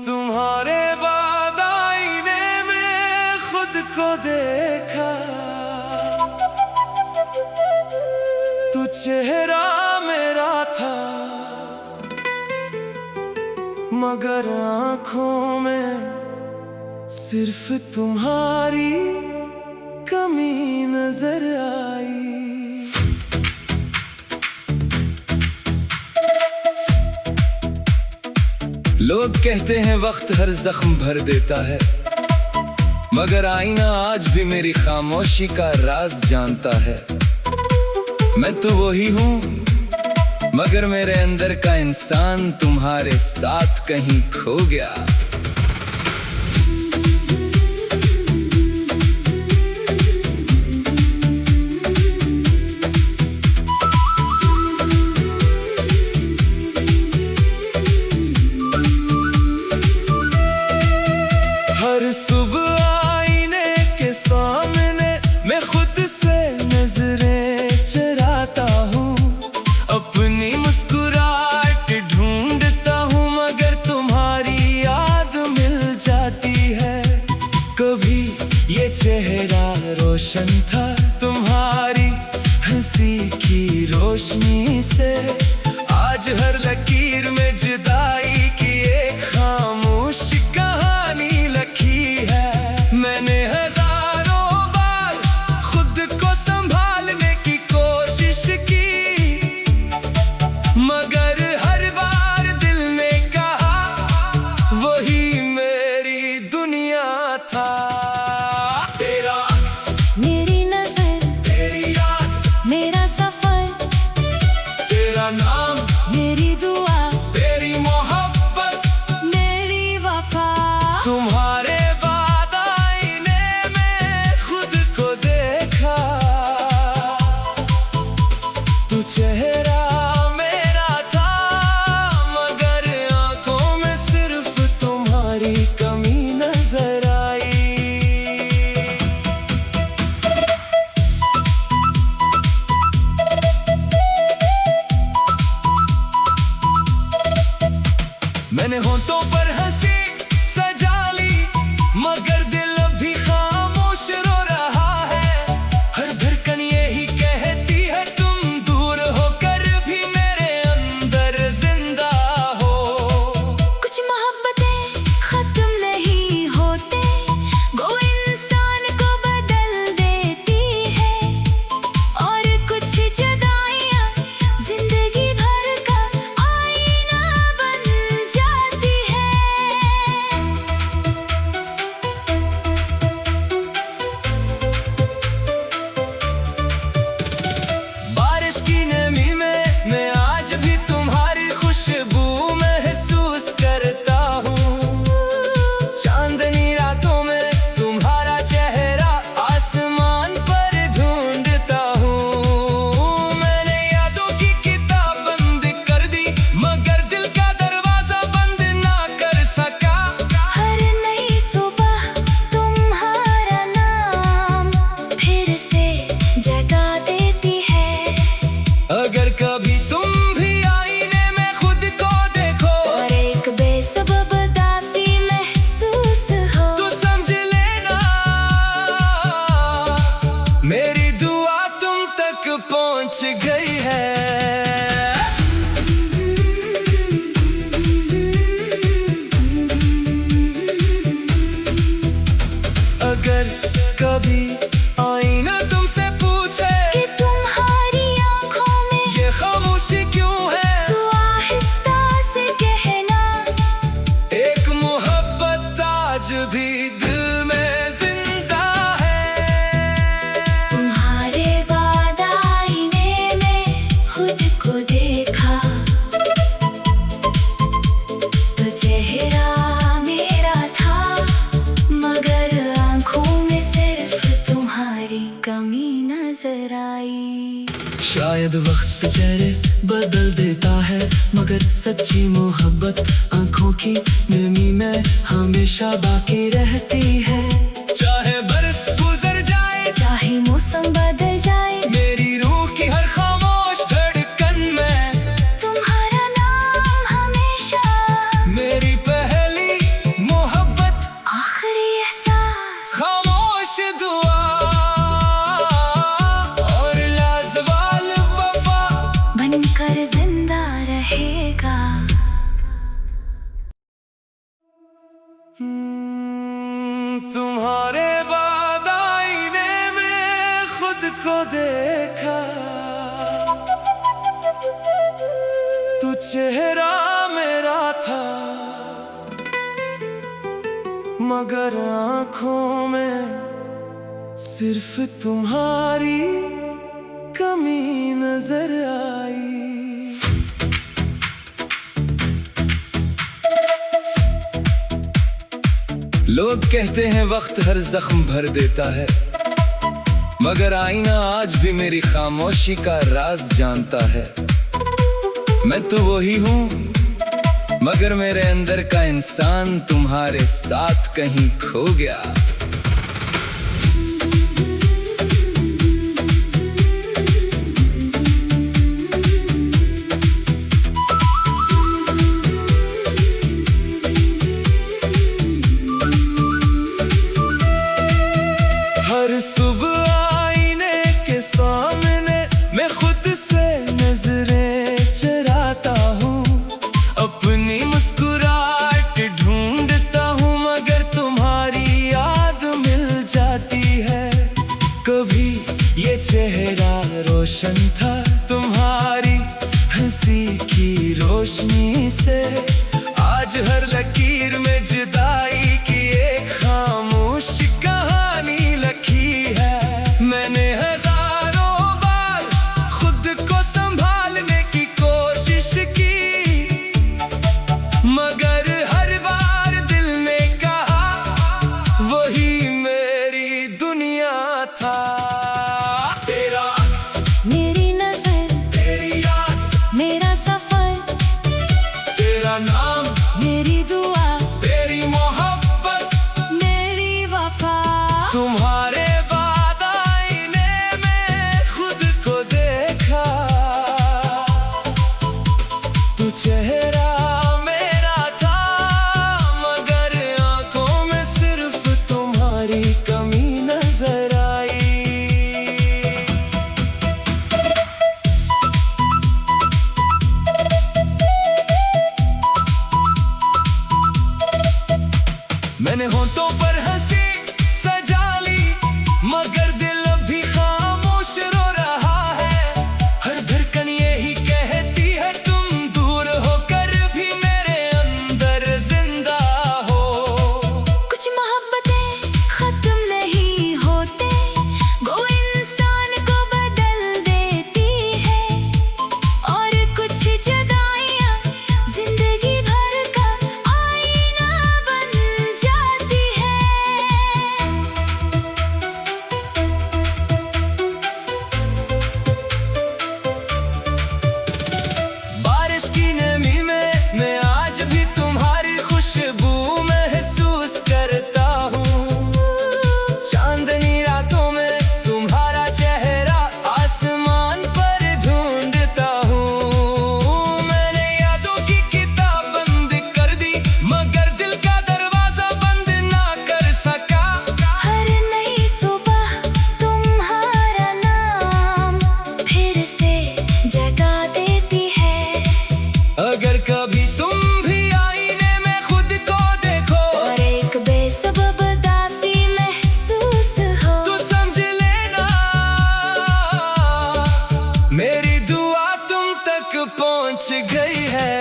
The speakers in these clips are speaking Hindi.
तुम्हारे बाद आईने में खुद को देखा, तू चेहरा मेरा था मगर आंखों में सिर्फ तुम्हारी कमी नजर आई। लोग कहते हैं वक्त हर जख्म भर देता है, मगर आईना आज भी मेरी खामोशी का राज जानता है। मैं तो वही हूँ मगर मेरे अंदर का इंसान तुम्हारे साथ कहीं खो गया। हर सुबह आईने के सामने मैं खुद से नजरें चुराता हूँ, अपनी मुस्कुराहट ढूंढता हूँ मगर तुम्हारी याद मिल जाती है। कभी ये चेहरा रोशन था तुम्हारी हंसी की रोशनी से, आज हर लकीर में जुदाई की एक खामोश कहानी लिखी है। मैंने हजारों बार खुद को संभालने की कोशिश की, मगर हर बार दिल ने कहा वही मेरी दुनिया था। तेरा अक्स, मेरी नजर, तेरी याद, मेरा सफर, तेरा नाम, मेरी दुआ, तेरी मोहब्बत, मेरी वफा। तुम्हारे बाद आईने में खुद को देखा, तू चेहरा मेरा था मगर आंखों में सिर्फ तुम्हारी कमी नजर आई। मैंने होंठों पर हंसी सजा ली मगर दिल अभी खामोश रो रहा है। हर धड़कन यही कहती है तुम दूर होकर भी मेरे अंदर जिंदा हो। कुछ मोहब्बतें खत्म नहीं होते, वो इंसान को बदल देती है, और कुछ जुदाइयां जिंदगी भर का आईना बन जाती है। बारिश की नमी में मैं आज भी तुम्हारी खुशबू महसूस करता हूँ। चांदनी रातों में तुम्हारा चेहरा आसमान पर ढूंढता हूँ। मैंने यादों की किताब बंद कर दी मगर दिल का दरवाजा बंद ना कर सका। हर नई सुबह तुम्हारा नाम फिर से जगा देती है। अगर कभी तुम भी आईने में खुद को देखो और एक बेसबब उदासी महसूस हो, तो समझ लेना मेरी दुआ तुम तक पहुंच गई है। अगर कभी आईना तुमसे पूछे कि तुम्हारी आंखों में ये खामोशी क्यों है, तो आहिस्ता से कहना एक मोहब्बत आज भी दिल में जिंदा है। तुम्हारे बाद आईने में खुद को देखा, तो चेहरा मेरा था मगर आंखों में सिर्फ तुम्हारी कमी नजर आई। शायद वक्त चेहरे बदल देता है मगर सच्ची मोहब्बत आंखों की नमी में हमेशा बाकी रहती है। चाहे बरस गुजर जाए, चाहे मौसम बदल जाए, मेरी रूह की हर खामोश धड़कन में तुम्हारा नाम हमेशा रहेगा। तुम्हारे बाद आईने में खुद को देखा, तू चेहरा मेरा था मगर आंखों में सिर्फ तुम्हारी कमी नजर आई। लोग कहते हैं वक्त हर जख्म भर देता है, मगर आईना आज भी मेरी खामोशी का राज जानता है। मैं तो वही हूँ मगर मेरे अंदर का इंसान तुम्हारे साथ कहीं खो गया। हर सुबह आईने के सामने मैं खुद से नजरें चुराता हूँ, अपनी मुस्कुराहट ढूंढता हूँ मगर तुम्हारी याद मिल जाती है। कभी ये चेहरा रोशन था तुम्हारी हंसी की रोशनी से, आज हर लकीर में जुदाई की एक खामोश कहानी लिखी है। मैंने हजारों बार खुद को संभालने की कोशिश की, मगर हर बार दिल ने कहा वही मेरी दुनिया था। तेरा अक्स, मेरी नजर, तेरी याद, मेरा सफर, तेरा नाम, मेरी दुआ, तेरी मोहब्बत, मेरी वफा। तुम्हारे बाद आईने में खुद को देखा, तू चेहरा मेरा था मगर आंखों में सिर्फ तुम्हारी कमी नजर आई। मैंने होठों पर हंसी सजा ली मगर दिल अभी खामोश रो रहा है। हर धड़कन यही कहती है तुम दूर होकर भी मेरे अंदर जिंदा हो। कुछ मोहब्बतें खत्म नहीं होते, वो इंसान को बदल देती है, और कुछ जुदाइयां जिंदगी भर का आईना बन जाती है। बारिश की नमी में मैं आज भी तुम्हारी खुशबू महसूस करता हूँ। चांदनी रातों में तुम्हारा चेहरा आसमान पर ढूंढता हूँ। मैंने यादों की किताब बंद कर दी मगर दिल का दरवाजा बंद ना कर सका। हर नई सुबह तुम्हारा नाम फिर से जगा देती है। अगर कभी तुम भी आईने में खुद को देखो और एक बेसबब उदासी महसूस हो, तो समझ लेना मेरी दुआ तुम तक पहुंच गई है।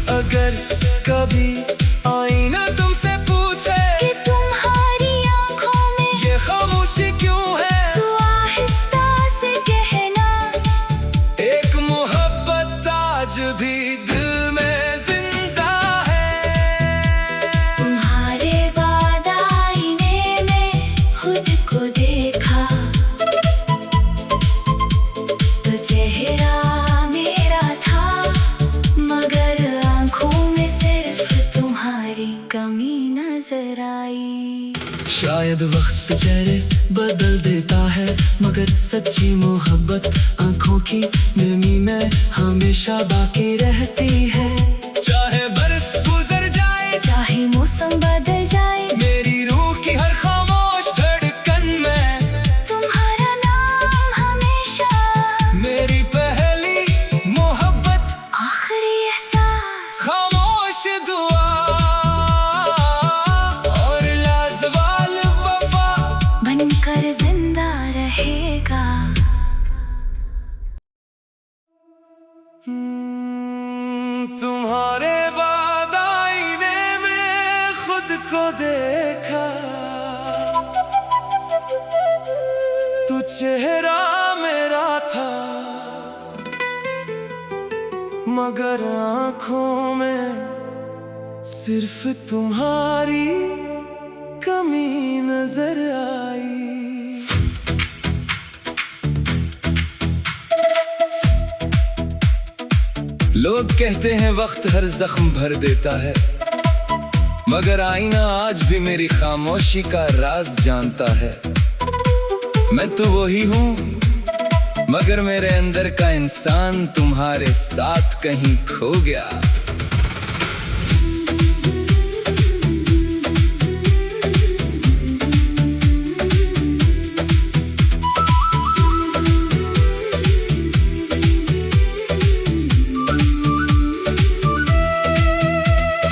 अगर कभी आईना तुमसे पूछे कि तुम्हारी आंखों में ये खामोशी क्यों है, तो आहिस्ता से कहना एक मोहब्बत आज भी दिल में जिंदा है। तुम्हारे बाद आईने में खुद को देखा, तो चेहरा मेरा था मगर आंखों में सिर्फ तुम्हारी कमी नजर आई। शायद वक्त चेहरे बदल देता है मगर सच्ची मोहब्बत आंखों की नमी में हमेशा बाकी रहती है। चाहे बरस गुजर जाए, चाहे मौसम बदल जाए, मेरी रूह की हर खामोशी चेहरा मेरा था, मगर आंखों में सिर्फ तुम्हारी कमी नजर आई। लोग कहते हैं वक्त हर जख्म भर देता है, मगर आईना आज भी मेरी खामोशी का राज जानता है। मैं तो वही हूँ, मगर मेरे अंदर का इंसान तुम्हारे साथ कहीं खो गया।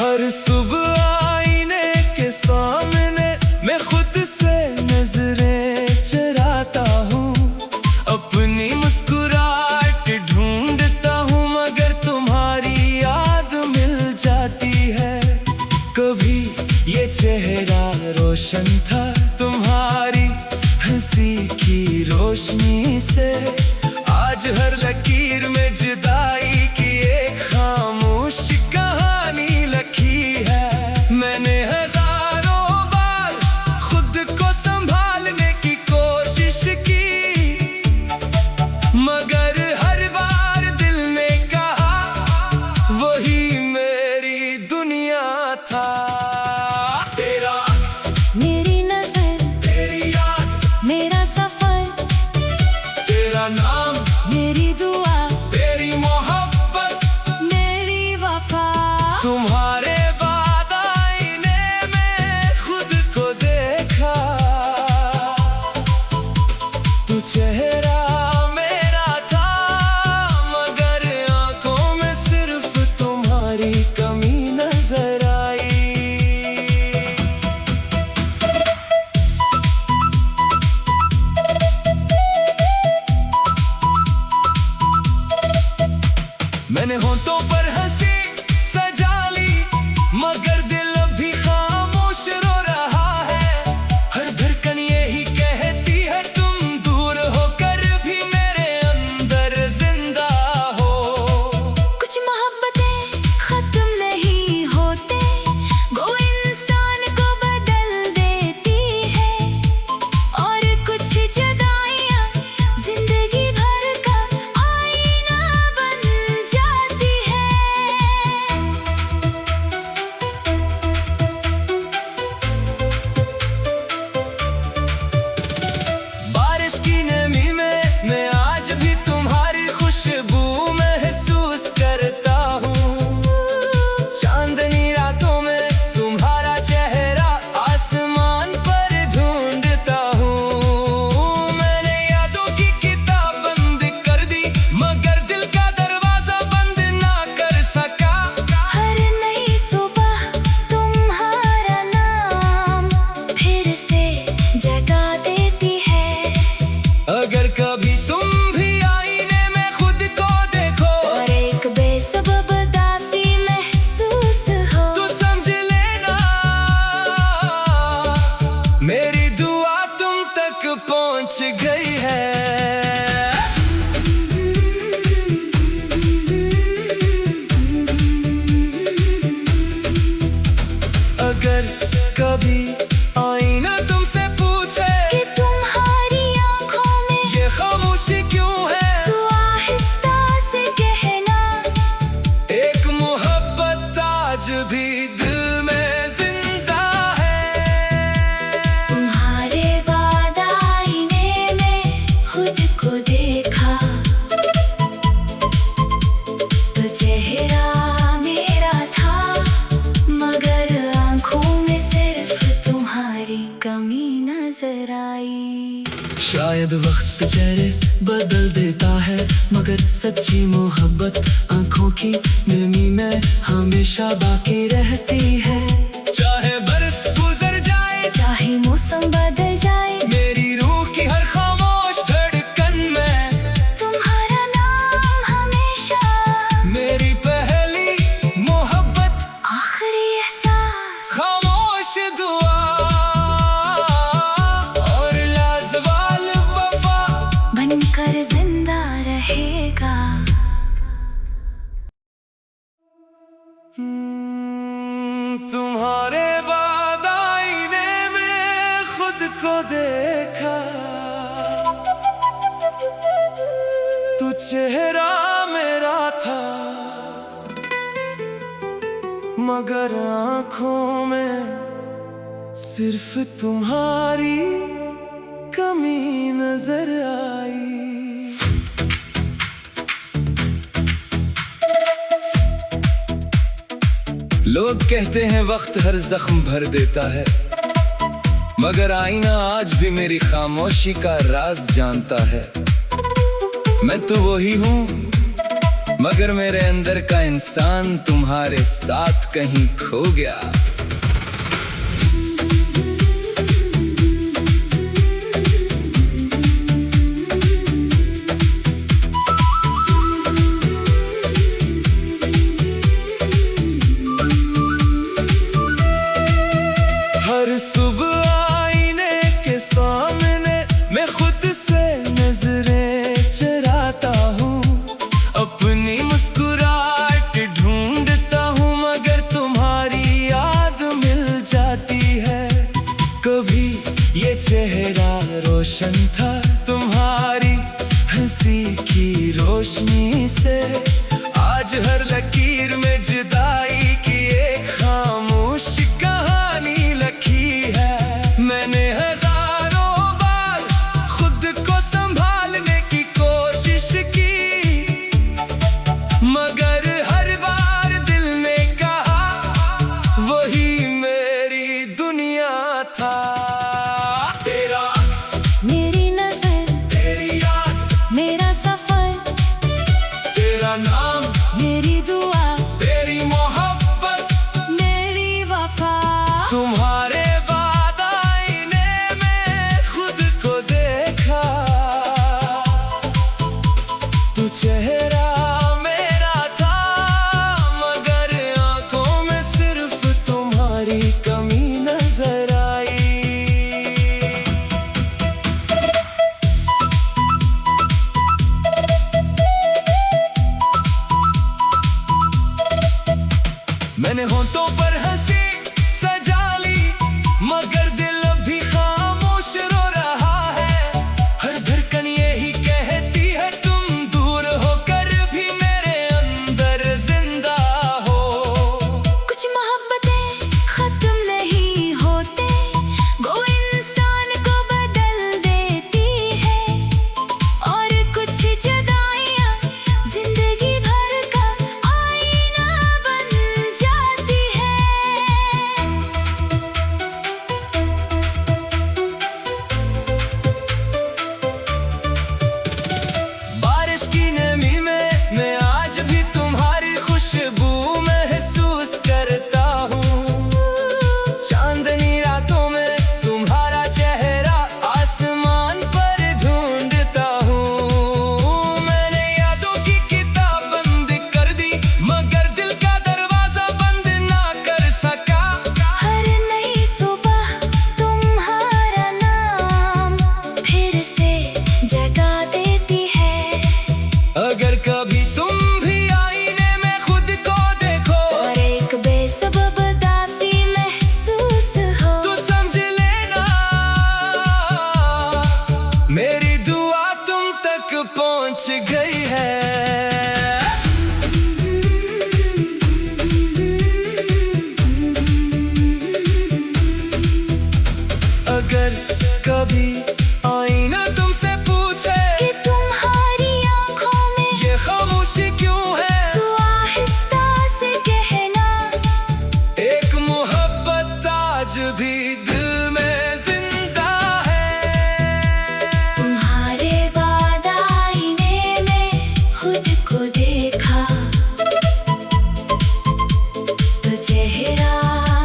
हर सुबह आईने के सामने मैं खुद से नजरें चुराता हूँ, अपनी मुस्कुराहट ढूंढता हूँ, मगर तुम्हारी याद मिल जाती है। कभी ये चेहरा रोशन था तुम्हारी हंसी की रोशनी से, आज हर लकीर में जुदाई की एक खामोश कहानी लिखी है। मैंने हजारों बार खुद को संभालने की कोशिश की, मगर हर बार दिल ने कहा वही मेरी दुनिया था। तेरा अक्स, मेरी नजर, तेरी याद, मेरा सफर, तेरा नाम, मेरी दुआ, तेरी मोहब्बत, मेरी वफा। तुम्हारे बाद आईने में खुद को देखा, तू चेहरा मेरा था, मगर आंखों में सिर्फ तुम्हारी कमी नजर आई। मैंने होंठों पर हंसी सजा ली, मगर दिल अभी खामोश रो रहा है। हर धड़कन यही कहती है तुम दूर होकर भी मेरे अंदर जिंदा हो। कुछ मोहब्बतें खत्म नहीं होते, वो इंसान को बदल देती है, और कुछ जुदाइयां जिंदगी भर का आईना बन जाती है। बारिश की नमी में मैं आज भी तुम्हारी खुशबू महसूस करता हूँ। चांदनी रातों में तुम्हारा चेहरा आसमान पर ढूंढता हूँ। मैंने यादों की किताब बंद कर दी, मगर दिल का दरवाजा बंद ना कर सका। हर नई सुबह तुम्हारा नाम फिर से जगा देती है। अगर कभी तुम भी आईने में खुद को देखो, और एक बेसबब उदासी महसूस हो, तो समझ लेना मेरी दुआ तुम तक पहुंच गई है। अगर कभी आईना तुमसे पूछे कि तुम्हारी आंखों में ये खामोशी क्यों है, तो आहिस्ता से कहना, एक मोहब्बत आज भी दिल में जिंदा है। तुम्हारे बाद आईने में खुद को देखा, तो चेहरा मेरा था, मगर आंखों में सिर्फ तुम्हारी कमी नजर आई। शायद वक्त चेहरे बदल देता है, मगर सच्ची मोहब्बत आंखों की नमी में हमेशा बाकी रहती है। चाहे बरस गुजर जाए, चाहे मौसम बदल जाए, मेरी रूह की हर खामोश धड़कन में तुम्हारा नाम हमेशा मेरी पहली मोहब्बत, आखिरी एहसास, खामोश दुआ और लाजवाल वफा। चेहरा मेरा था, मगर आंखों में सिर्फ तुम्हारी कमी नजर आई। लोग कहते हैं वक्त हर जख्म भर देता है, मगर आईना आज भी मेरी खामोशी का राज जानता है। मैं तो वही हूँ, मगर मेरे अंदर का इंसान तुम्हारे साथ कहीं खो गया। हर सुबह आईने के सामने मैं खुद से नजरें चुराता हूँ, अपनी मुस्कुराहट ढूंढता हूँ, मगर तुम्हारी याद मिल जाती है। कभी ये चेहरा रोशन था तुम्हारी हंसी की रोशनी से, आज हर लकीर में जुदाई की एक खामोश कहानी लिखी है। मैंने हजारों बार खुद को संभालने की कोशिश की, मगर हर बार दिल ने कहा वही मेरी दुनिया था। तेरा अक्स, मेरी नजर, तेरी याद, मेरा सफर, तेरा नाम, मेरी दुआ, तेरी मोहब्बत, मेरी वफा। तुम्हारे बाद आईने में खुद को देखा, तू चेहरा मेरा था, मगर आंखों में सिर्फ तुम्हारी कमी नजर आई। मैंने होठों पर हंसी सजा ली, मगर दिल अभी खामोश रो रहा है। हर धड़कन यही कहती है तुम दूर होकर भी मेरे अंदर जिंदा हो। कुछ मोहब्बतें खत्म नहीं होते, वो इंसान को बदल देती है, और कुछ जुदाइयां जिंदगी भर का आईना बन जाती है। बारिश की नमी में मैं आज भी तुम्हारी खुशबू महसूस करता हूँ। चांदनी रातों में तुम्हारा चेहरा आसमान पर ढूंढता हूँ। मैंने यादों की किताब बंद कर दी, मगर दिल का दरवाजा बंद ना कर सका। हर नई सुबह तुम्हारा नाम फिर से जगा देती है। अगर कभी तुम भी आईने में खुद को देखो, और एक बेसबब उदासी महसूस हो, तो समझ लेना मेरी दुआ तुम तक पहुंच गई है। अगर कभी आईना तुमसे पूछे कि तुम्हारी आंखों में ये खामोशी क्यों है, तो आहिस्ता से कहना, एक मोहब्बत आज भी दिल में जिंदा है। तुम्हारे बाद आईने में खुद को देखा, तो चेहरा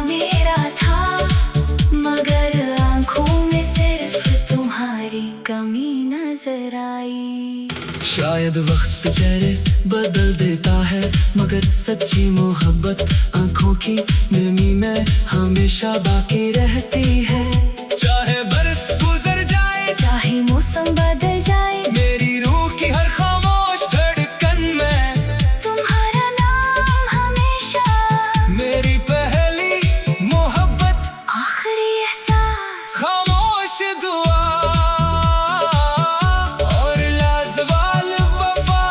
मेरा था, मगर आंखों में सिर्फ तुम्हारी कमी नजर आई। शायद वक्त चेहरे बदल देता है, मगर सच्ची मोहब्बत आंखों की नमी में हमेशा बाकी रहती है। चाहे बरस गुजर जाए, चाहे मौसम बदल जाए, मेरी रूह की हर खामोश धड़कन में तुम्हारा नाम हमेशा मेरी पहली मोहब्बत, आखिरी एहसास, खामोश दुआ और लाजवाल वफा।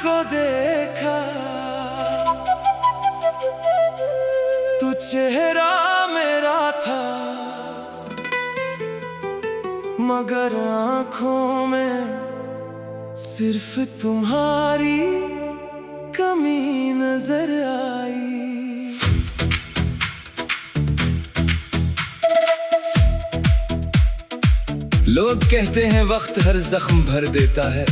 को देखा तू चेहरा मेरा था, मगर आंखों में सिर्फ तुम्हारी कमी नजर आई। लोग कहते हैं वक्त हर जख्म भर देता है,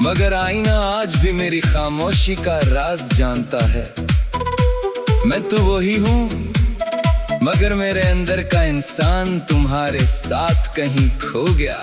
मगर आईना आज भी मेरी खामोशी का राज जानता है। मैं तो वही हूँ, मगर मेरे अंदर का इंसान तुम्हारे साथ कहीं खो गया।